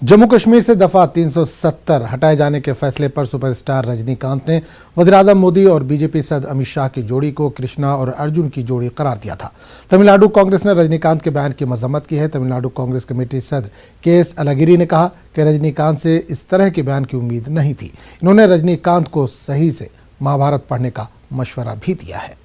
जम्मू कश्मीर से दफा 370 हटाए जाने के फैसले पर सुपरस्टार रजनीकांत ने वज़ीर-ए-आज़म मोदी और बीजेपी सदस्य अमित शाह की जोड़ी को कृष्णा और अर्जुन की जोड़ी करार दिया था। तमिलनाडु कांग्रेस ने रजनीकांत के बयान की मजम्मत की है। तमिलनाडु कांग्रेस कमेटी सदस्य के.एस. अलगिरी ने कहा कि रजनीकांत से इस तरह के बयान की उम्मीद नहीं थी। इन्होंने रजनीकांत को सही से महाभारत पढ़ने का मशवरा भी दिया है।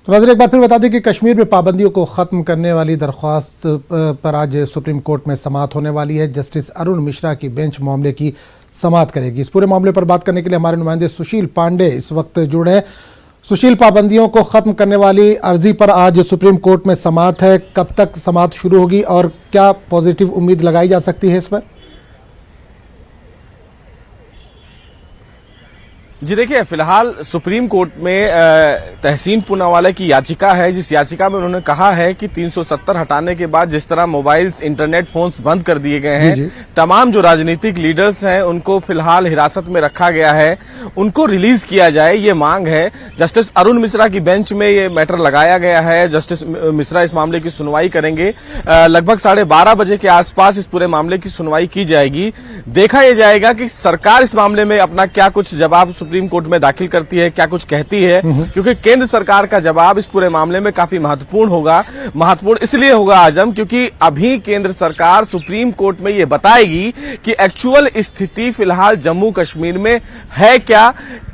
तो नाज़रीन, एक बार फिर बता दें कि कश्मीर में पाबंदियों को ख़त्म करने वाली दरख्वास्त पर आज सुप्रीम कोर्ट में समाअत होने वाली है। जस्टिस अरुण मिश्रा की बेंच मामले की समाअत करेगी। इस पूरे मामले पर बात करने के लिए हमारे नुमाइंदे सुशील पांडे इस वक्त जुड़े हैं। सुशील, पाबंदियों को ख़त्म करने वाली अर्जी पर आज सुप्रीम कोर्ट में समाअत है। कब तक समाअत शुरू होगी और क्या पॉजिटिव उम्मीद लगाई जा सकती है इस पर? जी देखिए, फिलहाल सुप्रीम कोर्ट में तहसीन पूनावाला की याचिका है, जिस याचिका में उन्होंने कहा है कि 370 हटाने के बाद जिस तरह मोबाइल्स, इंटरनेट, फोन्स बंद कर दिए गए हैं, तमाम जो राजनीतिक लीडर्स हैं उनको फिलहाल हिरासत में रखा गया है, उनको रिलीज किया जाए, ये मांग है। जस्टिस अरुण मिश्रा की बेंच में ये मैटर लगाया गया है। जस्टिस मिश्रा इस मामले की सुनवाई करेंगे। लगभग 12:30 बजे के आसपास इस पूरे मामले की सुनवाई की जाएगी। देखा यह जाएगा कि सरकार इस मामले में अपना क्या कुछ जवाब सुप्रीम कोर्ट में दाखिल करती है, क्या कुछ कहती है, क्योंकि केंद्र सरकार का जवाब इस पूरे मामले में काफी महत्वपूर्ण होगा। महत्वपूर्ण इसलिए होगा आजम, क्योंकि अभी केंद्र सरकार सुप्रीम कोर्ट में ये बताएगी कि एक्चुअल स्थिति फिलहाल जम्मू कश्मीर में है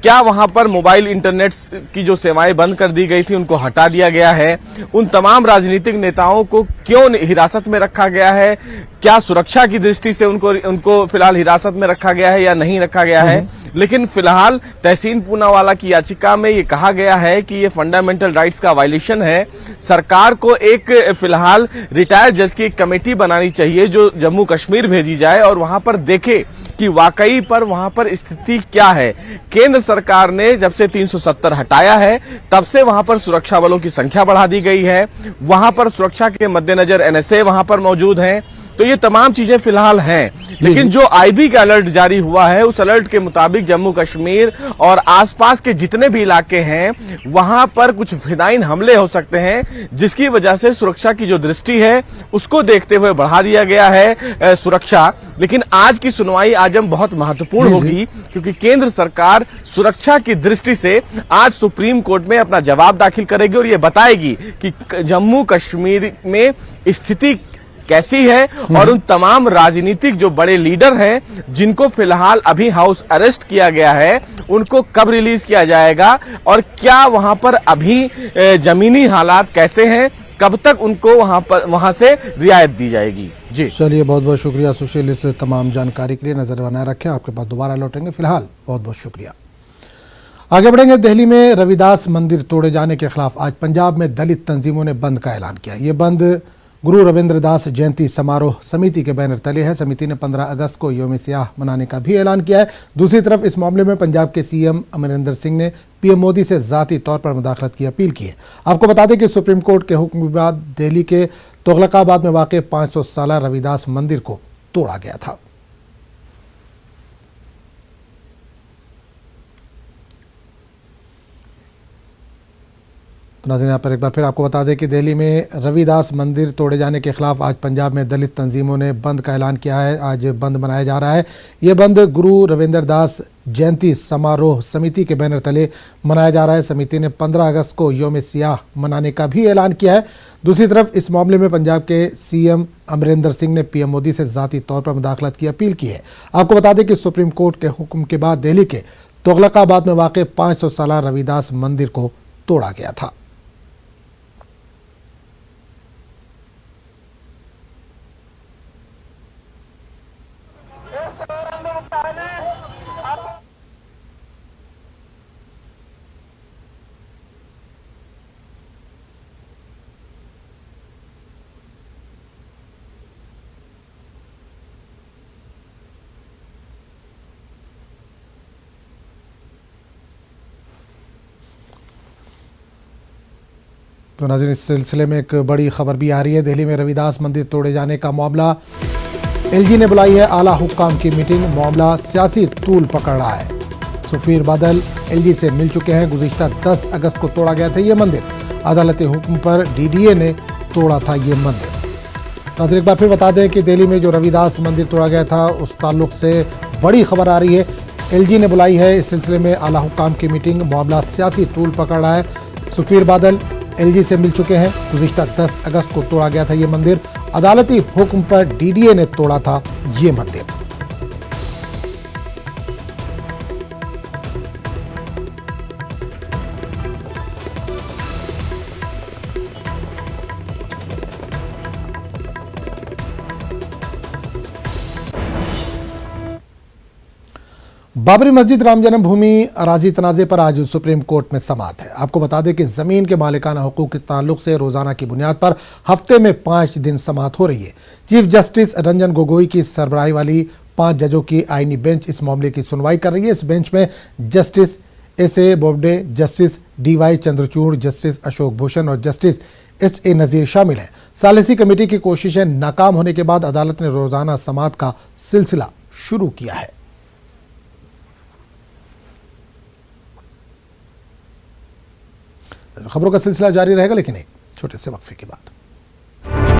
क्या वहां पर मोबाइल इंटरनेट की जो सेवाएं बंद कर दी गई थी उनको हटा दिया गया है, उन तमाम राजनीतिक नेताओं को क्यों हिरासत में रखा गया है, क्या सुरक्षा की दृष्टि से उनको फिलहाल हिरासत में रखा गया है या नहीं रखा गया है। लेकिन फिलहाल तहसीन पूनावाला की याचिका में ये कहा गया है कि ये फंडामेंटल राइट्स का वायलेशन है। सरकार को एक फिलहाल रिटायर्ड जज की एक कमेटी बनानी चाहिए जो जम्मू कश्मीर भेजी जाए और वहां पर देखे कि वाकई पर वहां पर स्थिति क्या है। केंद्र सरकार ने जब से 370 हटाया है तब से वहां पर सुरक्षा बलों की संख्या बढ़ा दी गई है। वहां पर सुरक्षा के मद्देनजर एनएसए वहां पर मौजूद हैं। तो ये तमाम चीजें फिलहाल हैं, लेकिन जो आईबी का अलर्ट जारी हुआ है उस अलर्ट के मुताबिक जम्मू कश्मीर और आसपास के जितने भी इलाके हैं वहां पर कुछ फिनाइन हमले हो सकते हैं, जिसकी वजह से सुरक्षा की जो दृष्टि है उसको देखते हुए बढ़ा दिया गया है सुरक्षा। लेकिन आज की सुनवाई आजम बहुत महत्वपूर्ण होगी, क्योंकि केंद्र सरकार सुरक्षा की दृष्टि से आज सुप्रीम कोर्ट में अपना जवाब दाखिल करेगी और ये बताएगी कि जम्मू कश्मीर में स्थिति कैसी है और उन तमाम राजनीतिक जो बड़े लीडर हैं जिनको फिलहाल अभी हाउस अरेस्ट किया गया है उनको कब रिलीज किया जाएगा और क्या वहां पर अभी जमीनी हालात कैसे हैं, कब तक उनको वहां से रियायत दी जाएगी। जी चलिए, बहुत बहुत शुक्रिया सुशील इस तमाम जानकारी के लिए। नजर बनाए रखें, आपके पास दोबारा लौटेंगे। फिलहाल बहुत बहुत शुक्रिया। आगे बढ़ेंगे। दिल्ली में रविदास मंदिर तोड़े जाने के खिलाफ आज पंजाब में दलित तंजीमों ने बंद का ऐलान किया। ये बंद गुरु रविंद्रदास जयंती समारोह समिति के बैनर तले है। समिति ने 15 अगस्त को यौम सियाह मनाने का भी ऐलान किया है। दूसरी तरफ इस मामले में पंजाब के सीएम अमरिंदर सिंह ने पीएम मोदी से जाती तौर पर मुदाखलत की अपील की है। आपको बता दें कि सुप्रीम कोर्ट के हुक्म के बाद दिल्ली के तुगलकाबाद में वाक़ 500 साला रविदास मंदिर को तोड़ा गया था। तो नाज़रीन, यहाँ पर एक बार फिर आपको बता दें कि दिल्ली में रविदास मंदिर तोड़े जाने के खिलाफ आज पंजाब में दलित तंजीमों ने बंद का ऐलान किया है। आज बंद मनाया जा रहा है। ये बंद गुरु रविंद्रदास जयंती समारोह समिति के बैनर तले मनाया जा रहा है। समिति ने 15 अगस्त को यौम सियाह मनाने का भी ऐलान किया है। दूसरी तरफ इस मामले में पंजाब के सीएम अमरिंदर सिंह ने पीएम मोदी से जाती तौर पर मुदाखलत की अपील की है। आपको बता दें कि सुप्रीम कोर्ट के हुक्म के बाद दिल्ली के तुगलकाबाद में वाक़ 500 साला रविदास मंदिर को तोड़ा गया था। तो नाज़रीन, इस सिलसिले में एक बड़ी खबर भी आ रही है। दिल्ली में रविदास मंदिर तोड़े जाने का मामला, एलजी ने बुलाई है आला हुक्काम की मीटिंग, मामला सियासी तूल पकड़ रहा है। सुखबीर बादल एलजी से मिल चुके हैं। गुज़िश्ता 10 अगस्त को तोड़ा गया था ये मंदिर, अदालती हुक्म पर डीडीए ने तोड़ा था ये मंदिर। नाज़रीन, एक बार फिर बता दें कि दिल्ली में जो रविदास मंदिर तोड़ा गया था उस ताल्लुक से बड़ी खबर आ रही है। एलजी ने बुलाई है इस सिलसिले में आला हुक्काम की मीटिंग, मामला सियासी तूल पकड़ रहा है। सुखबीर बादल एलजी से मिल चुके हैं। गुज़िश्ता 10 अगस्त को तोड़ा गया था ये मंदिर, अदालती हुक्म पर डीडीए ने तोड़ा था ये मंदिर। बाबरी मस्जिद राम जन्मभूमि अराजी तनाज़े पर आज सुप्रीम कोर्ट में समाअत है। आपको बता दें कि ज़मीन के मालिकाना हुकूक के ताल्लुक से रोज़ाना की बुनियाद पर हफ्ते में 5 दिन समाअत हो रही है। चीफ जस्टिस रंजन गोगोई की सरबराही वाली 5 जजों की आईनी बेंच इस मामले की सुनवाई कर रही है। इस बेंच में justice एस.ए. Bobde, justice D.Y.. Chandrachud, justice Ashok Bhushan और जस्टिस एस.ए. नज़ीर शामिल हैं। सालिसी कमेटी की कोशिशें नाकाम होने के बाद अदालत ने रोज़ाना समाअत का सिलसिला शुरू किया है। खबरों का सिलसिला जारी रहेगा, लेकिन एक छोटे से वक्फे के बाद।